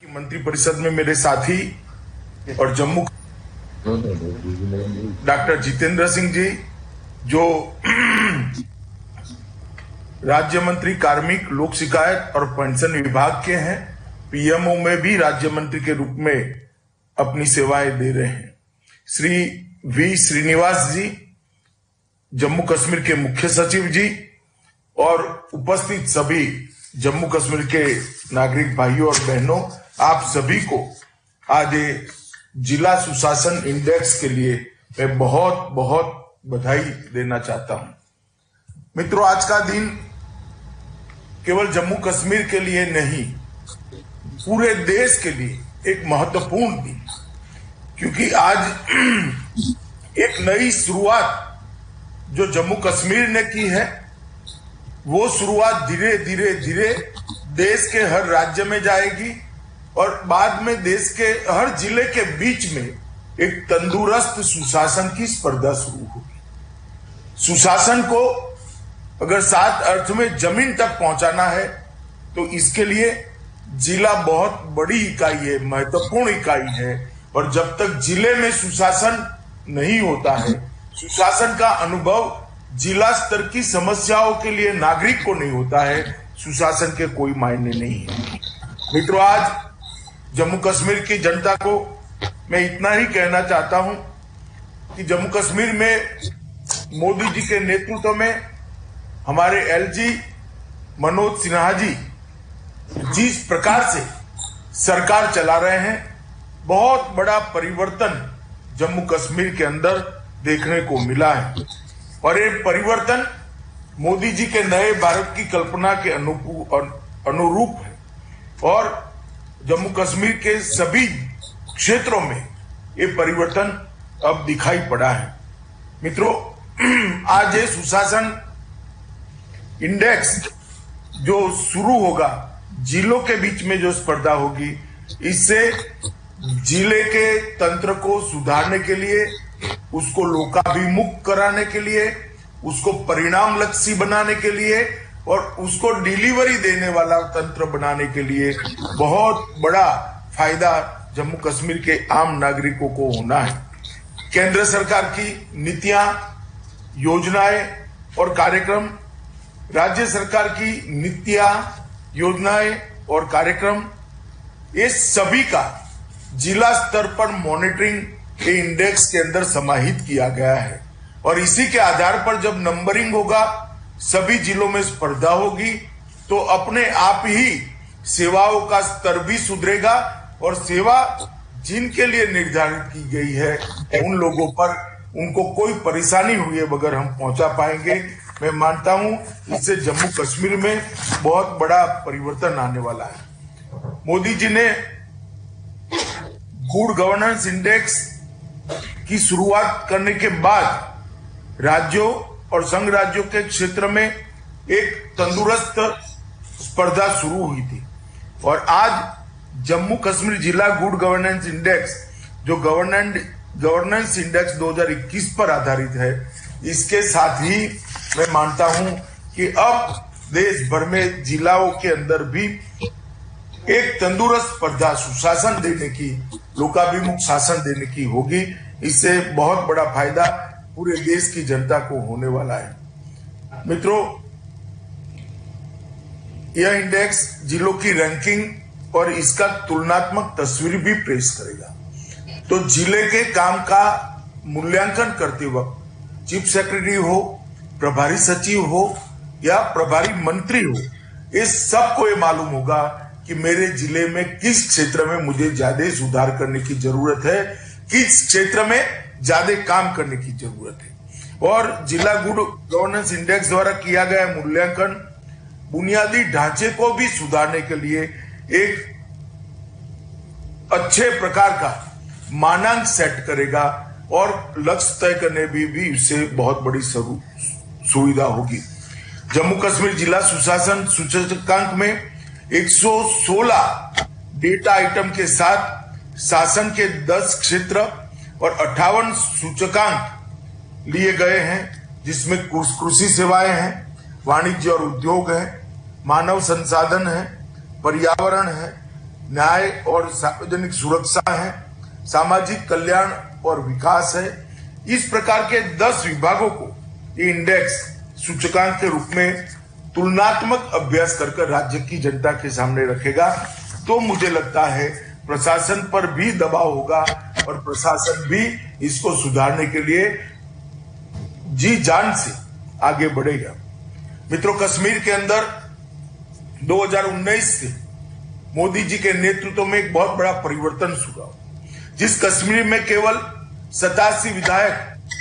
मंत्रिपरिषद में मेरे साथी और जम्मू डॉक्टर जितेंद्र सिंह जी जो राज्य मंत्री कार्मिक लोक शिकायत और पेंशन विभाग के हैं, पीएमओ में भी राज्य मंत्री के रूप में अपनी सेवाएं दे रहे हैं। श्री वी श्रीनिवास जी जम्मू कश्मीर के मुख्य सचिव जी और उपस्थित सभी जम्मू कश्मीर के नागरिक भाइयों और बहनों, आप सभी को आज जिला सुशासन इंडेक्स के लिए मैं बहुत बहुत बधाई देना चाहता हूं। मित्रों, आज का दिन केवल जम्मू कश्मीर के लिए नहीं, पूरे देश के लिए एक महत्वपूर्ण दिन, क्योंकि आज एक नई शुरुआत जो जम्मू कश्मीर ने की है, वो शुरुआत धीरे धीरे देश के हर राज्य में जाएगी और बाद में देश के हर जिले के बीच में एक तंदुरुस्त सुशासन की स्पर्धा शुरू होगी। सुशासन को अगर 7 अर्थ में जमीन तक पहुंचाना है तो इसके लिए जिला बहुत बड़ी इकाई है, महत्वपूर्ण इकाई है। और जब तक जिले में सुशासन नहीं होता है, सुशासन का अनुभव जिला स्तर की समस्याओं के लिए नागरिक को नहीं होता है, सुशासन के कोई मायने नहीं है। मित्रों, आज जम्मू कश्मीर की जनता को मैं इतना ही कहना चाहता हूं कि जम्मू कश्मीर में मोदी जी के नेतृत्व में हमारे एलजी मनोज सिन्हा जी जिस प्रकार से सरकार चला रहे हैं, बहुत बड़ा परिवर्तन जम्मू कश्मीर के अंदर देखने को मिला है। और ये परिवर्तन मोदी जी के नए भारत की कल्पना के अनुरूप है और जम्मू कश्मीर के सभी क्षेत्रों में ये परिवर्तन अब दिखाई पड़ा है। मित्रों, आज ये सुशासन इंडेक्स जो शुरू होगा, जिलों के बीच में जो स्पर्धा होगी, इससे जिले के तंत्र को सुधारने के लिए, उसको लोकाभिमुख कराने के लिए, उसको परिणाम लक्ष्य बनाने के लिए और उसको डिलीवरी देने वाला तंत्र बनाने के लिए बहुत बड़ा फायदा जम्मू कश्मीर के आम नागरिकों को होना है। केंद्र सरकार की नीतियां, योजनाएं और कार्यक्रम, राज्य सरकार की नीतियां, योजनाएं और कार्यक्रम, ये सभी का जिला स्तर पर मॉनिटरिंग इंडेक्स के अंदर समाहित किया गया है। और इसी के आधार पर जब नंबरिंग होगा, सभी जिलों में स्पर्धा होगी, तो अपने आप ही सेवाओं का स्तर भी सुधरेगा और सेवा जिनके लिए निर्धारित की गई है, उन लोगों पर उनको कोई परेशानी हुए बगैर हम पहुंचा पाएंगे। मैं मानता हूं इससे जम्मू कश्मीर में बहुत बड़ा परिवर्तन आने वाला है। मोदी जी ने गुड गवर्नेंस इंडेक्स की शुरुआत करने के बाद राज्यों और संघ राज्यों के क्षेत्र में एक तंदुरुस्त स्पर्धा शुरू हुई थी और आज जम्मू कश्मीर जिला गुड गवर्नेंस इंडेक्स, जो गवर्नेंस इंडेक्स 2021 पर आधारित है, इसके साथ ही मैं मानता हूं कि अब देश भर में जिलाओं के अंदर भी एक तंदुरुस्त स्पर्धा सुशासन देने की, लोकाभिमुख शासन देने की होगी। इससे बहुत बड़ा फायदा पूरे देश की जनता को होने वाला है। मित्रों, यह इंडेक्स जिलों की रैंकिंग और इसका तुलनात्मक तस्वीर भी पेश करेगा। तो जिले के काम का मूल्यांकन करते वक्त चीफ सेक्रेटरी हो, प्रभारी सचिव हो या प्रभारी मंत्री हो, इस सबको ये मालूम होगा कि मेरे जिले में किस क्षेत्र में मुझे ज्यादा सुधार करने की जरूरत है, किस क्षेत्र में ज्यादा काम करने की जरूरत है। और जिला गुड गवर्नेंस इंडेक्स द्वारा किया गया मूल्यांकन बुनियादी ढांचे को भी सुधारने के लिए एक अच्छे प्रकार का मानांक सेट करेगा और लक्ष्य तय करने भी इससे बहुत बड़ी सुविधा होगी। जम्मू कश्मीर जिला सुशासन सूचकांक में 116 डेटा आइटम के साथ शासन के 10 क्षेत्र और 58 सूचकांक लिए गए हैं, जिसमें कृषि सेवाएं हैं, वाणिज्य और उद्योग है, मानव संसाधन है, पर्यावरण है, न्याय और सार्वजनिक सुरक्षा है, सामाजिक कल्याण और विकास है। इस प्रकार के 10 विभागों को इंडेक्स सूचकांक के रूप में तुलनात्मक अभ्यास कर राज्य की जनता के सामने रखेगा तो मुझे लगता है प्रशासन पर भी दबाव होगा और प्रशासन भी इसको सुधारने के लिए जी जान से आगे बढ़ेगा। मित्रों, कश्मीर के अंदर 2019 से मोदी जी के नेतृत्व में एक बहुत बड़ा परिवर्तन हुआ। जिस कश्मीर में केवल 87 विधायक,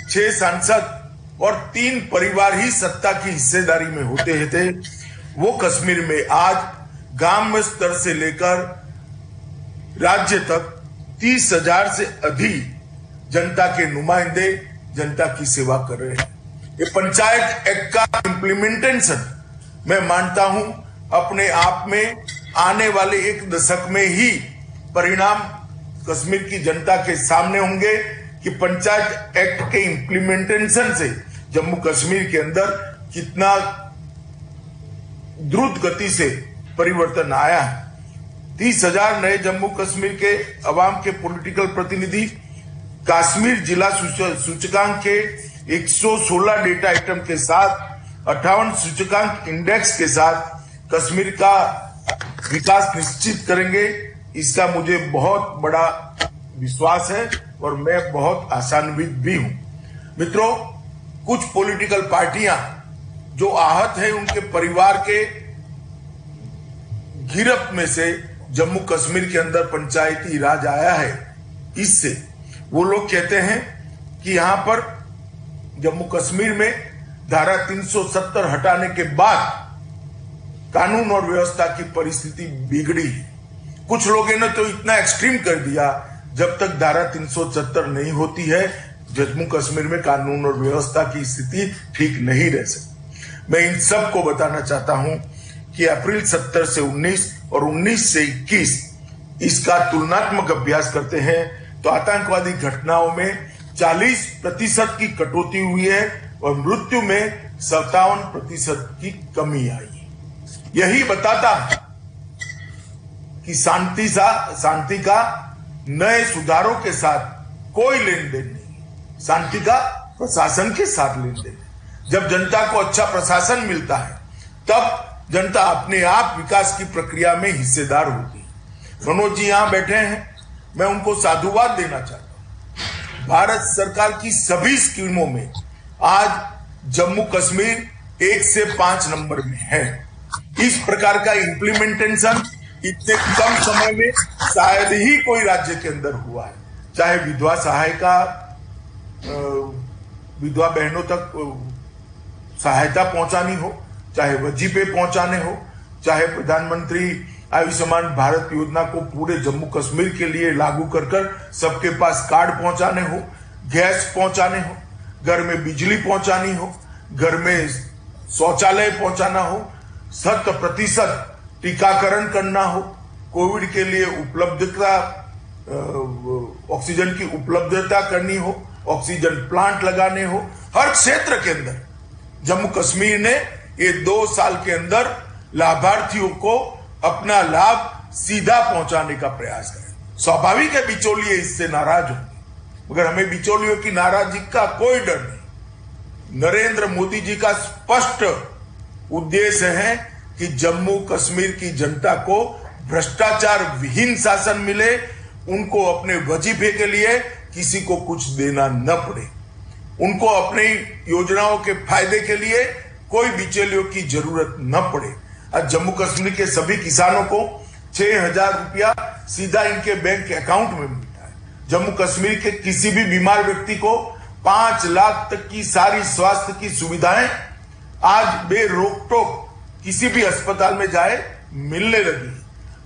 6 सांसद और 3 परिवार ही सत्ता की हिस्सेदारी में होते थे, वो कश्मीर में आज गांव स्तर से लेकर राज्य तक 30,000 से अधिक जनता के नुमाइंदे जनता की सेवा कर रहे हैं। ये पंचायत एक्ट का इम्प्लीमेंटेशन मैं मानता हूं अपने आप में आने वाले 1 दशक में ही परिणाम कश्मीर की जनता के सामने होंगे कि पंचायत एक्ट के इम्प्लीमेंटेशन से जम्मू कश्मीर के अंदर कितना द्रुत गति से परिवर्तन आया है। 30,000 नए जम्मू कश्मीर के अवाम के पॉलिटिकल प्रतिनिधि, कश्मीर जिला सूचकांक के 116 डेटा आइटम के साथ 58 सूचकांक इंडेक्स के साथ कश्मीर का विकास निश्चित करेंगे। इसका मुझे बहुत बड़ा विश्वास है और मैं बहुत आशान्वित भी हूं। मित्रों, कुछ पॉलिटिकल पार्टियां जो आहत है उनके परिवार के गिरफ्त में से जम्मू कश्मीर के अंदर पंचायती राज आया है, इससे वो लोग कहते हैं कि यहां पर जम्मू कश्मीर में धारा 370 हटाने के बाद कानून और व्यवस्था की परिस्थिति बिगड़ी है। कुछ लोगों ने तो इतना एक्सट्रीम कर दिया, जब तक धारा 370 नहीं होती है जम्मू कश्मीर में कानून और व्यवस्था की स्थिति ठीक नहीं रह सकती। मैं इन सब को बताना चाहता हूं कि अप्रैल 70 से 19 और 19 से 21 इसका तुलनात्मक अभ्यास करते हैं तो आतंकवादी घटनाओं में 40% की कटौती हुई है और मृत्यु में 57% की कमी आई है। यही बताता है कि शांति का नए सुधारों के साथ कोई लेन देन नहीं, शांति का प्रशासन के साथ लेन देन। जब जनता को अच्छा प्रशासन मिलता है तब जनता अपने आप विकास की प्रक्रिया में हिस्सेदार होती है। मनोज जी यहां बैठे हैं, मैं उनको साधुवाद देना चाहता हूं। भारत सरकार की सभी स्कीमों में आज जम्मू कश्मीर 1 से 5 नंबर में है। इस प्रकार का इम्प्लीमेंटेशन इतने कम समय में शायद ही कोई राज्य के अंदर हुआ है। चाहे विधवा सहायता, विधवा बहनों तक सहायता पहुंचानी हो, चाहे वजीफे पहुंचाने हो, चाहे प्रधानमंत्री आयुष्मान भारत योजना को पूरे जम्मू कश्मीर के लिए लागू कर सबके पास कार्ड पहुंचाने हो, गैस पहुंचाने हो, घर में बिजली पहुंचानी हो, घर में शौचालय पहुंचाना हो, 100% टीकाकरण करना हो, कोविड के लिए उपलब्धता, ऑक्सीजन की उपलब्धता करनी हो, ऑक्सीजन प्लांट लगाने हो, हर क्षेत्र के अंदर जम्मू कश्मीर ने ये 2 साल के अंदर लाभार्थियों को अपना लाभ सीधा पहुंचाने का प्रयास करें। स्वाभाविक है बिचौलिए इससे नाराज होंगे, मगर हमें बिचौलियों की नाराजगी का कोई डर नहीं। नरेंद्र मोदी जी का स्पष्ट उद्देश्य है कि जम्मू कश्मीर की जनता को भ्रष्टाचार विहीन शासन मिले, उनको अपने वजीफे के लिए किसी को कुछ देना न पड़े, उनको अपनी योजनाओं के फायदे के लिए कोई बिचौलियों की जरूरत न पड़े। आज जम्मू कश्मीर के सभी किसानों को 6,000 रुपया सीधा इनके बैंक अकाउंट में मिलता है। जम्मू कश्मीर के किसी भी बीमार व्यक्ति को 5 लाख तक की सारी स्वास्थ्य की सुविधाएं आज बेरोक टोक किसी भी अस्पताल में जाए मिलने लगी।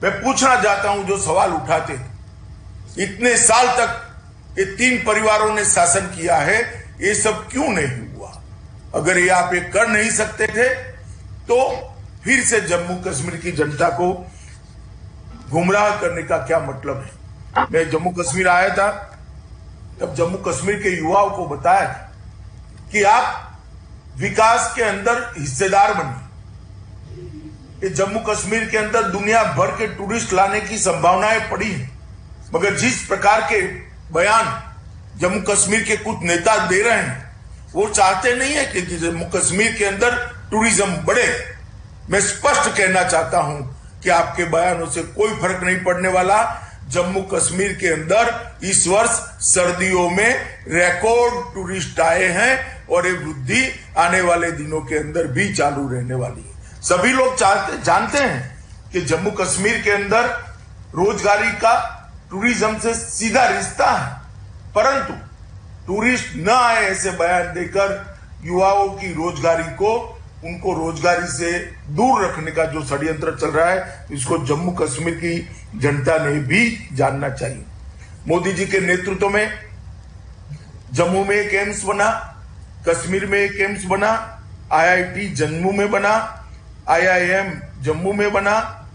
मैं पूछना चाहता हूं, जो सवाल उठाते थे, इतने साल तक ये 3 परिवारों ने शासन किया है, ये सब क्यों नहीं हुआ? अगर ये आप ये कर नहीं सकते थे तो फिर से जम्मू कश्मीर की जनता को गुमराह करने का क्या मतलब है? मैं जम्मू कश्मीर आया था तब जम्मू कश्मीर के युवाओं को बताया था कि आप विकास के अंदर हिस्सेदार बनिए, कि जम्मू कश्मीर के अंदर दुनिया भर के टूरिस्ट लाने की संभावनाएं पड़ी हैं, मगर जिस प्रकार के बयान जम्मू कश्मीर के कुछ नेता दे रहे हैं, वो चाहते नहीं है कि जम्मू कश्मीर के अंदर टूरिज्म बढ़े। मैं स्पष्ट कहना चाहता हूं कि आपके बयानों से कोई फर्क नहीं पड़ने वाला। जम्मू कश्मीर के अंदर इस वर्ष सर्दियों में रिकॉर्ड टूरिस्ट आए हैं और ये वृद्धि आने वाले दिनों के अंदर भी चालू रहने वाली है। सभी लोग जानते हैं कि जम्मू कश्मीर के अंदर रोजगारी का टूरिज्म से सीधा रिश्ता है, परंतु टूरिस्ट न आए ऐसे बयान देकर युवाओं की रोजगारी को, उनको रोजगारी से दूर रखने का जो षड्यंत्र चल रहा है, इसको जम्मू कश्मीर की जनता ने भी जानना चाहिए। मोदी जी के नेतृत्व में जम्मू में एक एम्स बना, कश्मीर में एक एम्स बना, IIT जम्मू में बना, IIM जम्मू में बना,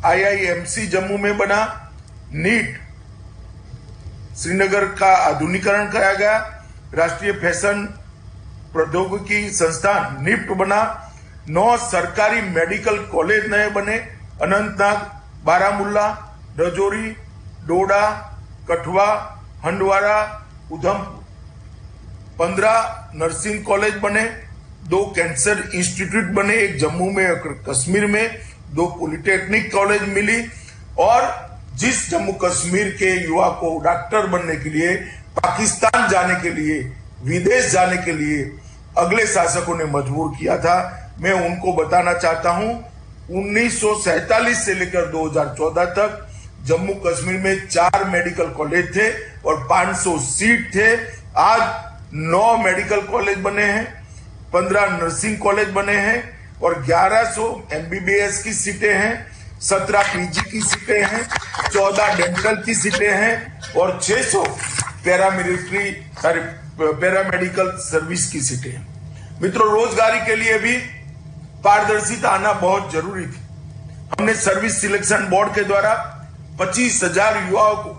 IIMC जम्मू में बना, नीट श्रीनगर का आधुनिकीकरण किया गया, राष्ट्रीय फैशन प्रौद्योगिकी संस्थान निफ्ट बना, 9 सरकारी मेडिकल कॉलेज नए बने, अनंतनाग, बारामुल्ला, राजौरी, डोडा, कठुआ, हंडवारा, उधमपुर, 15 नर्सिंग कॉलेज बने, 2 कैंसर इंस्टीट्यूट बने, एक जम्मू में और कश्मीर में, 2 पॉलिटेक्निक कॉलेज मिली। और जिस जम्मू कश्मीर के युवा को डॉक्टर बनने के लिए, पाकिस्तान जाने के लिए, विदेश जाने के लिए अगले शासकों ने मजबूर किया था, मैं उनको बताना चाहता हूं 1947 से लेकर 2014 तक जम्मू कश्मीर में 4 मेडिकल कॉलेज थे और 500 सीट थे। आज 9 मेडिकल कॉलेज बने हैं, 15 नर्सिंग कॉलेज बने हैं और 1100 MBBS की सीटें हैं, 17 PG की सीटें हैं, 14 डेंटल की सीटें हैं और 600 पैरामेडिकल सर्विस की सीटें हैं। मित्रों, रोजगारी के लिए भी पारदर्शिता आना बहुत जरूरी थी। हमने सर्विस सिलेक्शन बोर्ड के द्वारा 25,000 युवाओं को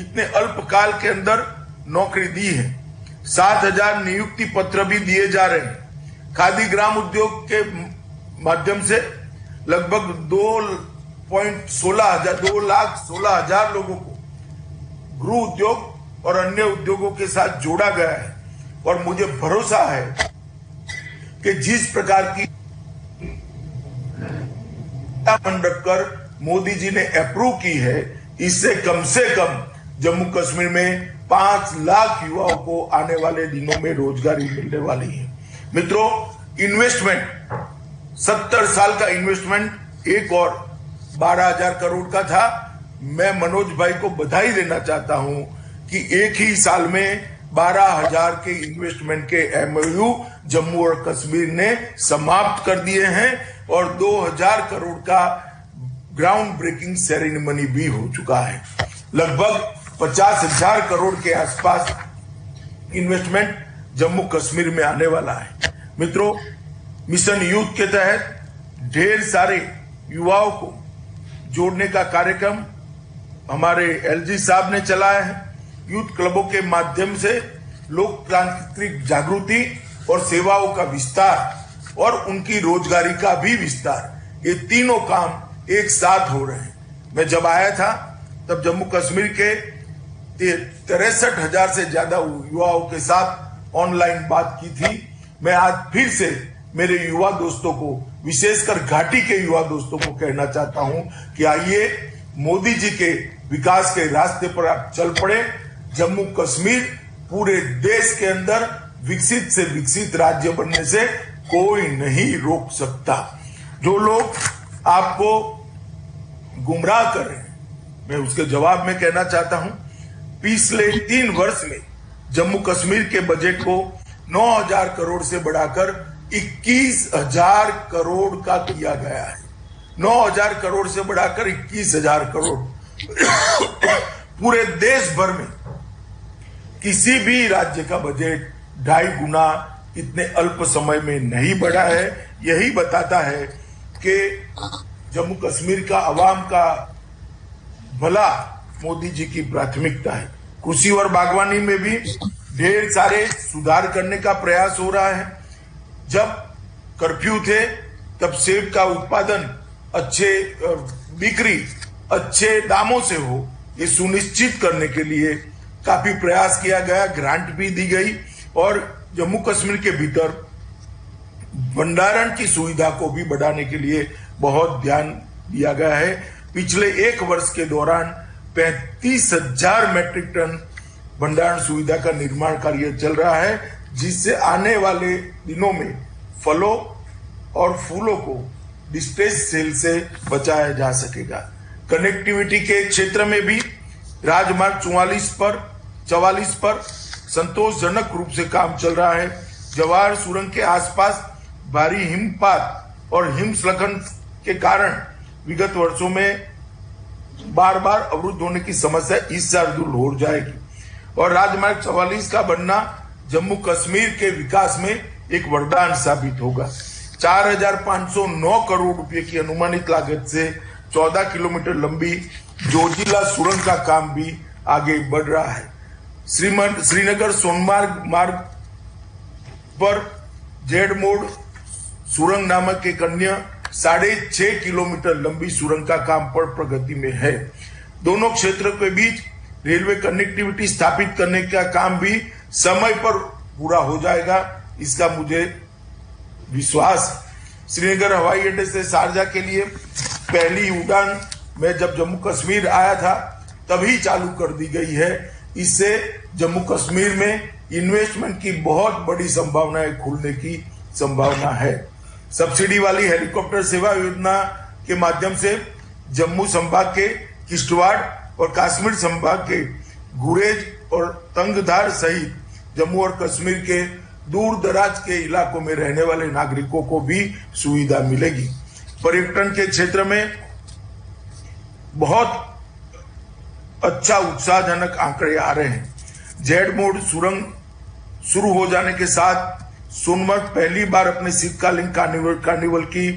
इतने अल्पकाल के अंदर नौकरी दी है, 7,000 नियुक्ति पत्र भी दिए जा रहे हैं। खादी ग्राम उद्योग के माध्यम से लगभग 2,16,000 लोगों को गृह उद्योग और अन्य उद्योगों के साथ जोड़ा गया है और मुझे भरोसा है कि जिस प्रकार की रखकर मोदी जी ने अप्रूव की है, इससे कम से कम जम्मू कश्मीर में 5 लाख युवाओं को आने वाले दिनों में रोजगारी मिलने वाली है। मित्रों, इन्वेस्टमेंट 70 साल का इन्वेस्टमेंट एक और 12,000 करोड़ का था। मैं मनोज भाई को बधाई देना चाहता हूं कि एक ही साल में 12,000 के इन्वेस्टमेंट के MOU जम्मू और कश्मीर ने समाप्त कर दिए हैं और 2,000 करोड़ का ग्राउंड ब्रेकिंग सेरेमनी भी हो चुका है। लगभग 50,000 करोड़ के आसपास इन्वेस्टमेंट जम्मू कश्मीर में आने वाला है। मित्रों, मिशन यूथ के तहत ढेर सारे युवाओं को जोड़ने का कार्यक्रम हमारे LG साहब ने चलाया है। यूथ क्लबों के माध्यम से लोकतांत्रिक जागृति और सेवाओं का विस्तार और उनकी रोजगारी का भी विस्तार, ये तीनों काम एक साथ हो रहे हैं। मैं जब आया था तब जम्मू कश्मीर के 63,000 से ज्यादा युवाओं के साथ ऑनलाइन बात की थी। मैं आज फिर से मेरे युवा दोस्तों को, विशेषकर घाटी के युवा दोस्तों को कहना चाहता हूं कि आइए मोदी जी के विकास के रास्ते पर आप चल पड़े। जम्मू कश्मीर पूरे देश के अंदर विकसित से विकसित राज्य बनने से कोई नहीं रोक सकता। जो लोग आपको गुमराह कर रहे हैं, मैं उसके जवाब में कहना चाहता हूं, पिछले 3 वर्ष में जम्मू कश्मीर के बजट को 9,000 करोड़ से बढ़ाकर 21,000 करोड़ का किया गया है। 9,000 करोड़ से बढ़ाकर 21,000 करोड़। पूरे देश भर में किसी भी राज्य का बजट 2.5 गुना इतने अल्प समय में नहीं बढ़ा है। यही बताता है कि जम्मू कश्मीर का आवाम का भला मोदी जी की प्राथमिकता है। कृषि और बागवानी में भी ढेर सारे सुधार करने का प्रयास हो रहा है। जब कर्फ्यू थे तब सेब का उत्पादन अच्छे बिक्री अच्छे दामों से हो, ये सुनिश्चित करने के लिए काफी प्रयास किया गया, ग्रांट भी दी गई और जम्मू कश्मीर के भीतर भंडारण की सुविधा को भी बढ़ाने के लिए बहुत ध्यान दिया गया है। पिछले 1 वर्ष के दौरान 35,000 मैट्रिक टन भंडारण सुविधा का निर्माण कार्य चल रहा है, जिससे आने वाले दिनों में फलों और फूलों को डिस्ट्रेस सेल से बचाया जा सकेगा। कनेक्टिविटी के क्षेत्र में भी राजमार्ग 44 पर संतोषजनक रूप से काम चल रहा है। जवाहर सुरंग के आसपास भारी हिमपात और हिमस्खलन के कारण विगत वर्षों में बार बार अवरुद्ध होने की समस्या इस साल दूर हो जाएगी और राजमार्ग 44 का बनना जम्मू कश्मीर के विकास में एक वरदान साबित होगा। 4,509 करोड़ रुपए की अनुमानित लागत से 14 किलोमीटर लंबी जोजिला सुरंग का काम भी आगे बढ़ रहा है। श्रीनगर सोनमार्ग मार्ग पर जेड मोड़ सुरंग नामक एक अन्य 6.5 किलोमीटर लंबी सुरंग का काम पर प्रगति में है। दोनों क्षेत्रों के बीच रेलवे कनेक्टिविटी स्थापित करने का काम भी समय पर पूरा हो जाएगा, इसका मुझे विश्वास। श्रीनगर हवाई अड्डे से शारजा के लिए पहली उड़ान मैं जब जम्मू कश्मीर आया था तभी चालू कर दी गई है। इससे जम्मू कश्मीर में इन्वेस्टमेंट की बहुत बड़ी संभावनाएं खुलने की संभावना है। सब्सिडी वाली हेलीकॉप्टर सेवा योजना के माध्यम से जम्मू संभाग के किश्तवाड़ और कश्मीर संभाग के गुरेज और तंगधार सहित जम्मू और कश्मीर के दूर दराज के इलाकों में रहने वाले नागरिकों को भी सुविधा मिलेगी। पर्यटन के क्षेत्र में बहुत अच्छा उत्साहजनक आंकड़े आ रहे हैं। जेड मोड़ सुरंग शुरू हो जाने के साथ सोनमर्ग पहली बार अपने शीतकालीन कार्निवल की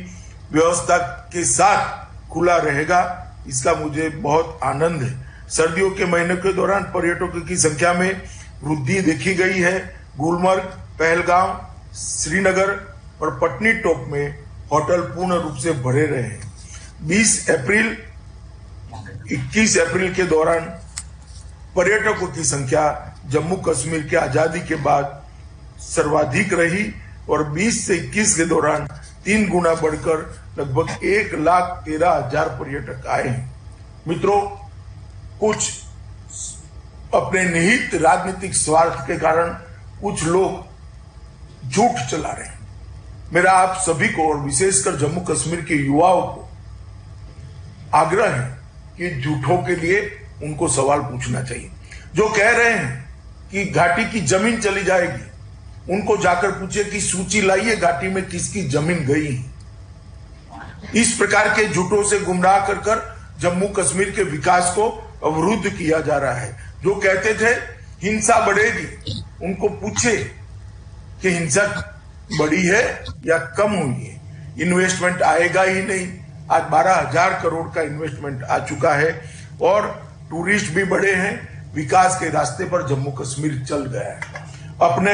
व्यवस्था के साथ खुला रहेगा, इसका मुझे बहुत आनंद है। सर्दियों के महीनों के दौरान पर्यटकों की संख्या में वृद्धि देखी गई है। गुलमर्ग, पहलगाम, श्रीनगर और पटनी टॉप में होटल पूर्ण रूप से भरे रहे हैं। 21 अप्रैल के दौरान पर्यटकों की संख्या जम्मू कश्मीर के आजादी के बाद सर्वाधिक रही और 20 से 21 के दौरान 3 गुना बढ़कर लगभग 1,13,000 पर्यटक आए हैं। मित्रों, कुछ अपने निहित राजनीतिक स्वार्थ के कारण कुछ लोग झूठ चला रहे हैं। मेरा आप सभी को और विशेषकर जम्मू कश्मीर के युवाओं को आग्रह है कि झूठों के लिए उनको सवाल पूछना चाहिए। जो कह रहे हैं कि घाटी की जमीन चली जाएगी, उनको जाकर पूछे कि सूची लाइए घाटी में किसकी जमीन गई है। इस प्रकार के झूठों से गुमराह कर जम्मू कश्मीर के विकास को अवरुद्ध किया जा रहा है। जो कहते थे हिंसा बढ़ेगी, उनको पूछे कि हिंसा बढ़ी है या कम हुई है। इन्वेस्टमेंट आएगा ही नहीं। आज 12,000 करोड़ का इन्वेस्टमेंट आ चुका है और टूरिस्ट भी बढ़े हैं। विकास के रास्ते पर जम्मू कश्मीर चल गया है। अपने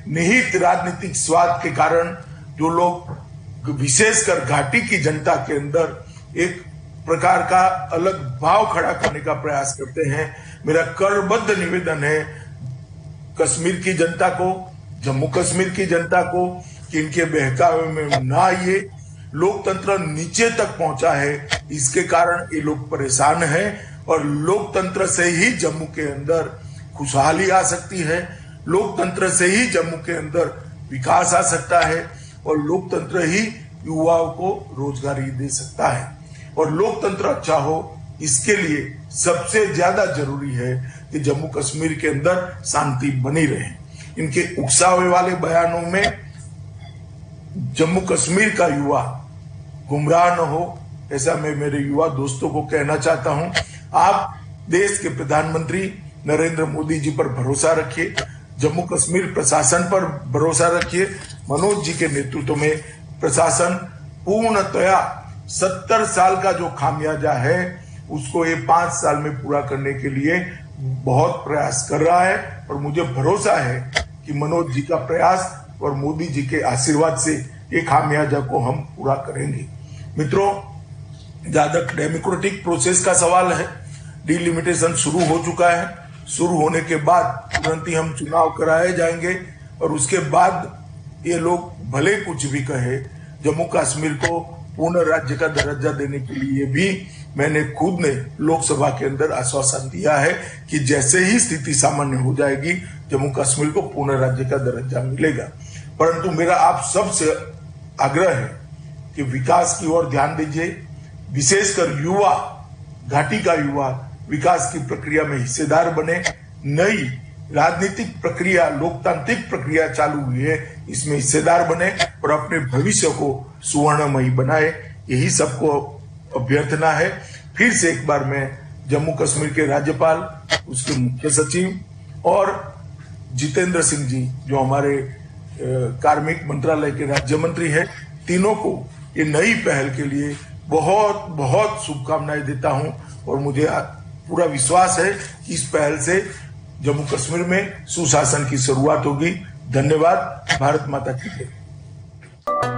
निहित राजनीतिक स्वार्थ के कारण जो लोग विशेषकर घाटी की जनता के अंदर एक प्रकार का अलग भाव खड़ा करने का प्रयास करते हैं, मेरा करबद्ध निवेदन है कश्मीर की जनता को, जम्मू कश्मीर की जनता को कि इनके बहकावे में ना आइए। लोकतंत्र नीचे तक पहुंचा है, इसके कारण ये लोग परेशान हैं और लोकतंत्र से ही जम्मू के अंदर खुशहाली आ सकती है। लोकतंत्र से ही जम्मू के अंदर विकास आ सकता है और लोकतंत्र ही युवाओं को रोजगारी दे सकता है। और लोकतंत्र अच्छा हो, इसके लिए सबसे ज्यादा जरूरी है कि जम्मू कश्मीर के अंदर शांति बनी रहे। इनके उकसावे वाले बयानों में जम्मू कश्मीर का युवा गुमराह न हो, ऐसा मैं मेरे युवा दोस्तों को कहना चाहता हूं। आप देश के प्रधानमंत्री नरेंद्र मोदी जी पर भरोसा रखिए, जम्मू कश्मीर प्रशासन पर भरोसा रखिए। मनोज जी के नेतृत्व में प्रशासन पूर्णतया 70 साल का जो खामियाजा है उसको ये 5 साल में पूरा करने के लिए बहुत प्रयास कर रहा है और मुझे भरोसा है कि मनोज जी का प्रयास और मोदी जी के आशीर्वाद से ये खामियाजा को हम पूरा करेंगे। मित्रों, जहां तक डेमोक्रेटिक प्रोसेस का सवाल है, डिलिमिटेशन शुरू हो चुका है। शुरू होने के बाद तुरंत ही हम चुनाव कराए जाएंगे और उसके बाद ये लोग भले कुछ भी कहे, जम्मू कश्मीर को पूर्ण राज्य का दर्जा देने के लिए भी मैंने खुद ने लोकसभा के अंदर आश्वासन दिया है कि जैसे ही स्थिति सामान्य हो जाएगी जम्मू कश्मीर को पूर्ण राज्य का दर्जा मिलेगा। परंतु मेरा आप सबसे आग्रह है कि विकास की ओर ध्यान दीजिए, विशेषकर युवा, घाटी का युवा विकास की प्रक्रिया में हिस्सेदार बने। नई राजनीतिक प्रक्रिया, लोकतांत्रिक प्रक्रिया चालू हुई है, इसमें हिस्सेदार बने और अपने भविष्य को सुवर्णमयी बनाए। यही सबको अभ्यर्थना है। फिर से एक बार मैं जम्मू कश्मीर के राज्यपाल, उसके मुख्य सचिव और जितेंद्र सिंह जी जो हमारे कार्मिक मंत्रालय के राज्य मंत्री हैं, तीनों को ये नई पहल के लिए बहुत बहुत शुभकामनाएं देता हूं और मुझे पूरा विश्वास है कि इस पहल से जम्मू कश्मीर में सुशासन की शुरुआत होगी। धन्यवाद। भारत माता की जय।